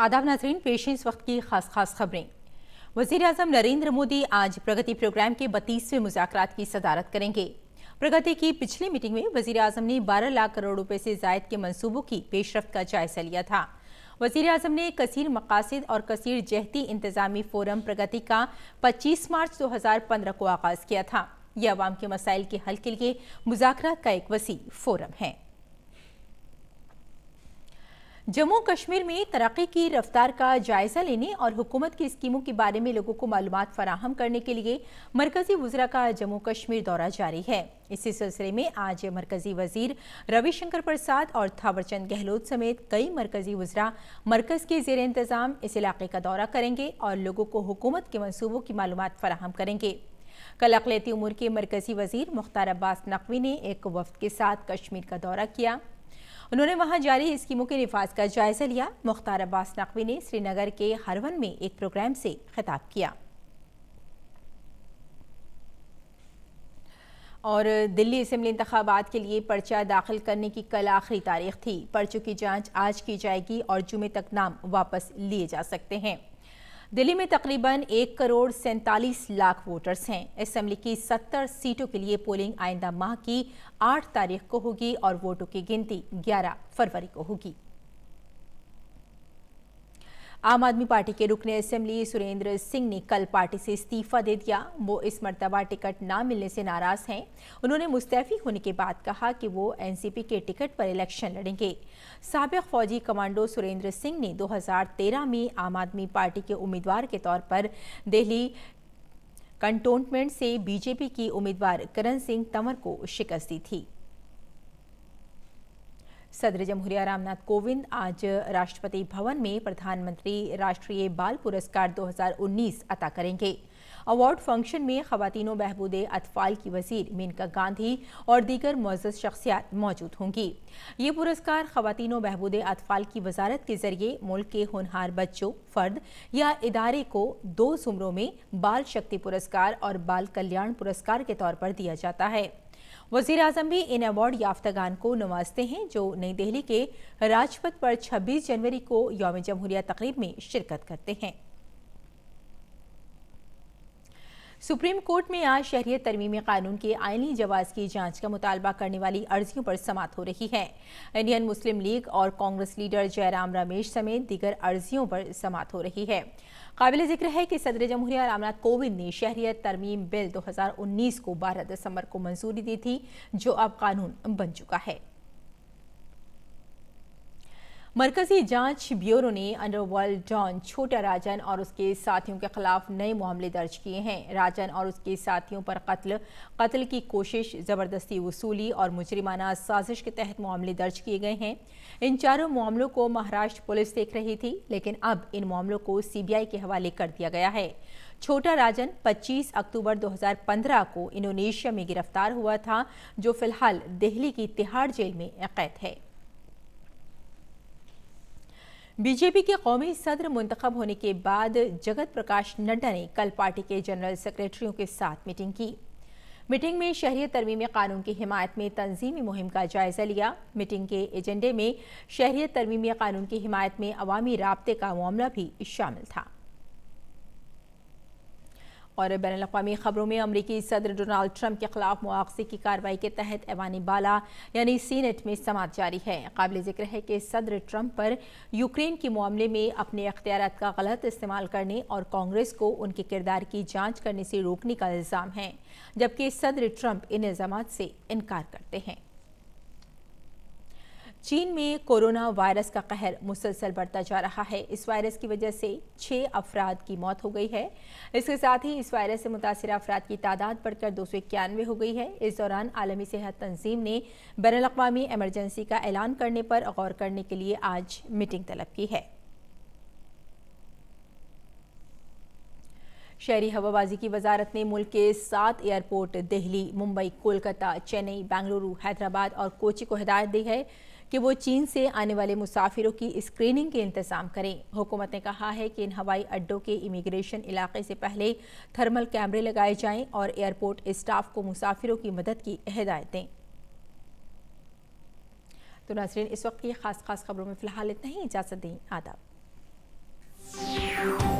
आदाब नाज़रीन, पेश है इस वक्त की खास खबरें। वज़ीर-ए-आज़म नरेंद्र मोदी आज प्रगति प्रोग्राम के 32वें मुज़ाकरात की सदारत करेंगे। प्रगति की पिछली मीटिंग में वज़ीर-ए-आज़म ने 12 लाख करोड़ रुपए से ज़ायद के मंसूबों की पेशरफ्त का जायजा लिया था। वज़ीर-ए-आज़म ने कसीर मकासिद और कसीर जहती इंतज़ामी फोरम प्रगति का 25 मार्च 2015 को आगाज़ किया था। यह अवाम के मसाइल के हल के लिए मुज़ाकरात का एक वसी फोरम है। जम्मू कश्मीर में तरक्की की रफ्तार का जायजा लेने और हुकूमत की स्कीमों के बारे में लोगों को मालूमात फराहम करने के लिए मरकजी वज़रा का जम्मू कश्मीर दौरा जारी है। इसी सिलसिले में आज मरकजी वजीर रविशंकर प्रसाद और थावरचंद गहलोत समेत कई मरकजी वज़रा मरकज के ज़ेर इंतज़ाम इस इलाके का दौरा करेंगे और लोगों को हुकूमत के मनसूबों की मालूमात फराहम करेंगे। कल अक़लियती उमूर के मरकजी वजीर मुख्तार अब्बास नकवी ने एक वफ़द के साथ कश्मीर का दौरा किया। उन्होंने वहां जारी स्कीमों के निफाज का जायजा लिया। मुख्तार अब्बास नकवी ने श्रीनगर के हरवन में एक प्रोग्राम से खिताब किया। और दिल्ली असेंबली इंतखाबात के लिए पर्चा दाखिल करने की कल आखिरी तारीख थी। पर्चों की जांच आज की जाएगी और जुमे तक नाम वापस लिए जा सकते हैं। दिल्ली में तकरीबन 1 करोड़ 47 लाख वोटर्स हैं। असेंबली की 70 सीटों के लिए पोलिंग आइंदा माह की 8 तारीख को होगी और वोटों की गिनती 11 फरवरी को होगी। आम आदमी पार्टी के रुकने असेंबली सुरेंद्र सिंह ने कल पार्टी से इस्तीफा दे दिया। वो इस मर्तबा टिकट ना मिलने से नाराज हैं। उन्होंने मुस्तैफी होने के बाद कहा कि वो एनसीपी के टिकट पर इलेक्शन लड़ेंगे। साबिक फौजी कमांडो सुरेंद्र सिंह ने 2013 में आम आदमी पार्टी के उम्मीदवार के तौर पर दिल्ली कंटोनमेंट से बीजेपी की उम्मीदवार करण सिंह तंवर को शिकस्त दी थी। सदर जमहूरिया रामनाथ कोविंद आज राष्ट्रपति भवन में प्रधानमंत्री राष्ट्रीय बाल पुरस्कार 2019 अता करेंगे। अवार्ड फंक्शन में खवातीनो बहबूदे अतफाल की वजीर मेनका गांधी और दीगर मुअज़्ज़ज़ शख्सियात मौजूद होंगी। ये पुरस्कार खवातीनो बहबूदे अतफाल की वजारत के जरिए मुल्क के होनहार बच्चों, फर्द या इदारे को 2 ज़ुमरों में बाल शक्ति पुरस्कार और बाल कल्याण पुरस्कार के तौर पर दिया जाता है। वज़ीर आज़म भी इन अवार्ड याफ्तागान को नवाजते हैं जो नई दिल्ली के राजपथ पर 26 जनवरी को यौम जमहूरिया तकरीब में शिरकत करते हैं। सुप्रीम कोर्ट में आज शहरियत तरमीमी कानून के आईनी जवाज की जांच का मुतालबा करने वाली अर्जियों पर समाअत हो रही है। इंडियन मुस्लिम लीग और कांग्रेस लीडर जयराम रमेश समेत दीगर अर्जियों पर समाअत हो रही है। काबिल जिक्र है कि सदर जमहूरिया रामनाथ कोविंद ने शहरियत तरमीम बिल 2019 को 12 दिसंबर को मंजूरी दी थी, जो अब कानून बन चुका है। मरकजी जांच ब्यूरो ने अंडरवर्ल्ड डॉन छोटा राजन और उसके साथियों के खिलाफ नए मामले दर्ज किए हैं। राजन और उसके साथियों पर कत्ल की कोशिश, जबरदस्ती वसूली और मुजरिमाना साजिश के तहत मामले दर्ज किए गए हैं। इन चारों मामलों को महाराष्ट्र पुलिस देख रही थी, लेकिन अब इन मामलों को सीबीआई के हवाले कर दिया गया है। छोटा राजन 25 अक्टूबर 2015 को इंडोनेशिया में गिरफ्तार हुआ था, जो फिलहाल दिल्ली की तिहाड़ जेल में कैद है। बीजेपी के कौमी सदर मुंतखब होने के बाद जगत प्रकाश नड्डा ने कल पार्टी के जनरल सेक्रेटरियों के साथ मीटिंग की। मीटिंग में शहरियत तरमीमी कानून की हिमायत में तंजीमी मुहिम का जायजा लिया। मीटिंग के एजेंडे में शहरियत तरमीमी कानून की हिमायत में अवामी राब्ते का मामला भी शामिल था। और बैनुल-अक़वामी खबरों में अमरीकी सदर डोनाल्ड ट्रंप के खिलाफ मुआवजे की कार्रवाई के तहत ऐवान बाला यानी सीनेट में समाअत जारी है। काबिल जिक्र है कि सदर ट्रंप पर यूक्रेन के मामले में अपने अख्तियारात का गलत इस्तेमाल करने और कांग्रेस को उनके किरदार की जांच करने से रोकने का इल्ज़ाम है, जबकि सदर ट्रंप इन इल्ज़ामात से इनकार करते हैं। चीन में कोरोना वायरस का कहर मुसलसल बढ़ता जा रहा है। इस वायरस की वजह से 6 अफराद की मौत हो गई है। इसके साथ ही इस वायरस से मुतासिर अफराद की तादाद बढ़कर 291 हो गई है। इस दौरान आलमी सेहत तंजीम ने बैनुल-अक़वामी इमरजेंसी का ऐलान करने पर गौर करने के लिए आज मीटिंग तलब की है। शहरी हवाबाजी की वजारत ने मुल्क के 7 एयरपोर्ट दिल्ली, मुंबई, कोलकाता, चेन्नई, बेंगलुरु, हैदराबाद और कोची को हिदायत दी है कि वो चीन से आने वाले मुसाफिरों की स्क्रीनिंग के इंतजाम करें। हुकूमत ने कहा है कि इन हवाई अड्डों के इमिग्रेशन इलाके से पहले थर्मल कैमरे लगाए जाएं और एयरपोर्ट स्टाफ को मुसाफिरों की मदद की हिदायत दें। तो नाज़रीन, इस वक्त की खास खबरों में फिलहाल इतना ही। इजाज़त दें। आदाब। है।